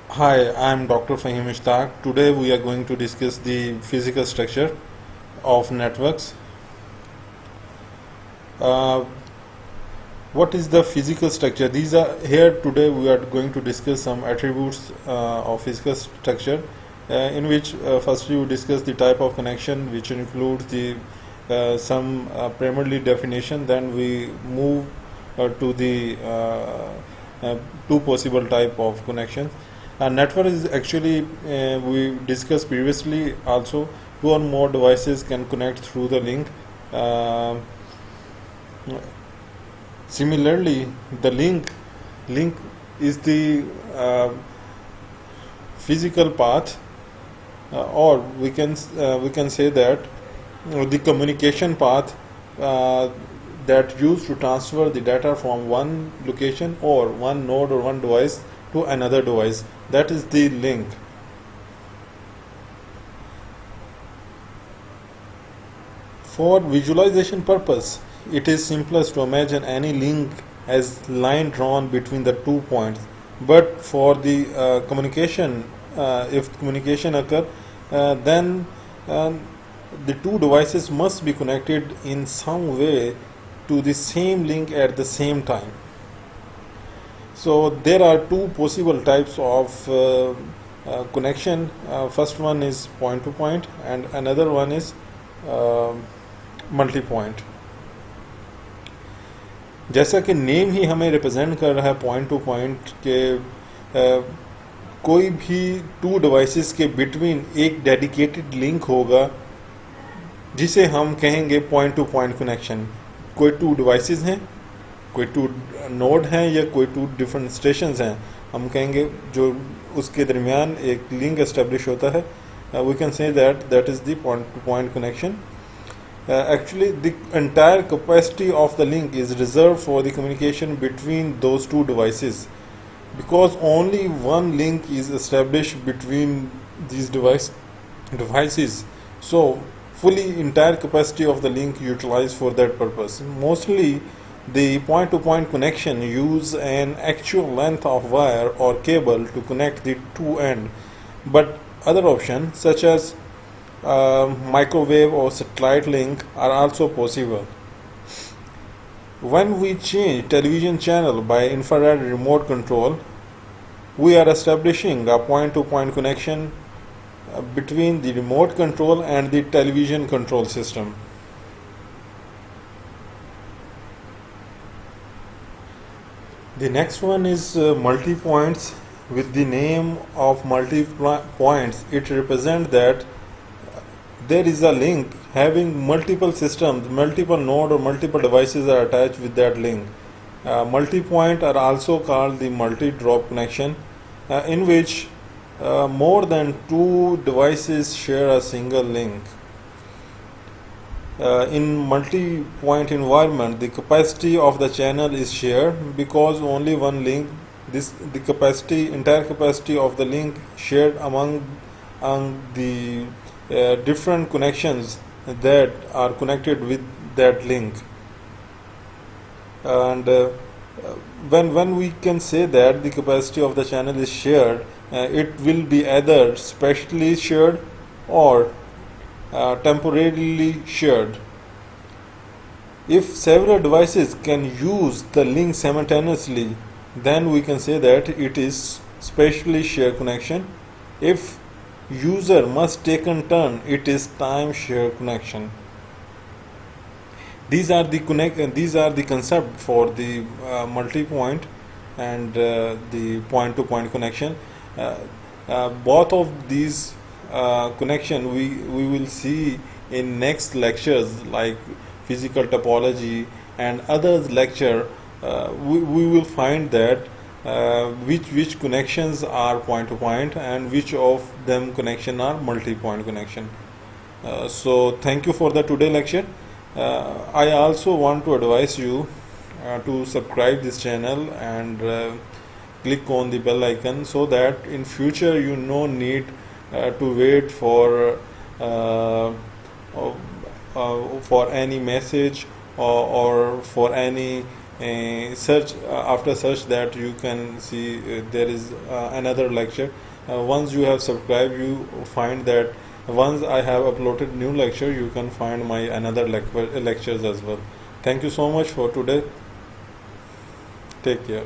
Hi, I'm Dr. Fahim Ishtaq. Today we are going to discuss the physical structure of networks. Uh, what is the physical structure? These are here today we are going to discuss some attributes of physical structure, in which firstly we discuss the type of connection, which includes the some primarily definition. Then we move to the two possible type of connections. A network is actually, we discussed previously also, two or more devices can connect through the link. Uh, Similarly, the link is the physical path, or we can say that the communication path uh, that used to transfer the data from one location or one node or one device to another device. That is the link. For visualization purpose, it is simplest to imagine any link as line drawn between the 2 points. But for the communication, if communication occur, then um, the two devices must be connected in some way to the same link at the same time. So there are two possible types of connection. First one is point to point, and another one is uh, multi point. जैसा कि name ही हमें represent कर रहा है point to point के कोई भी to devices के बिटवीन एक डेडिकेटेड लिंक होगा जिसे हम कहेंगे पॉइंट टू पॉइंट कनेक्शन. कोई टू डिवाइसेस हैं, कोई टू नोड हैं या कोई टू डिफरेंट स्टेशंस हैं, हम कहेंगे जो उसके दरमियान एक लिंक एस्टेब्लिश होता है. We can say that is the point to point connection. Actually, the entire capacity of the link is reserved for the communication between those two devices, because only one link is established between these devices. So fully entire capacity of the link utilized for that purpose. Mostly the point to point connection use an actual length of wire or cable to connect the two end, but other options such as microwave or satellite link are also possible. When we change television channel by infrared remote control, we are establishing a point-to-point connection between the remote control and the television control system. The next one is multi-points. With the name of multi-points, it represents that there is a link having multiple systems, multiple node or multiple devices are attached with that link. Multi-point are also called the multi-drop connection, in which more than two devices share a single link. In multi-point environment, the capacity of the channel is shared because only one link. The entire capacity of the link shared among the different connections that are connected with that link. And when we can say that the capacity of the channel is shared, it will be either specially shared or temporarily shared. If several devices can use the link simultaneously, then we can say that it is specially shared connection. If user must take in turn, it is time share connection. These are the concept for the multi-point and the point-to-point connection. Both of these connection we will see in next lectures like physical topology and others lecture. We will find that which connections are point to point and which of them connection are multi-point connection. So thank you for the today lecture. I also want to advise you to subscribe this channel and click on the bell icon so that in future you no need to wait for any message or for any search after search that you can see there is another lecture. Once you have subscribed, you find that once I have uploaded new lecture, you can find my another lectures as well. Thank you so much for today. Take care.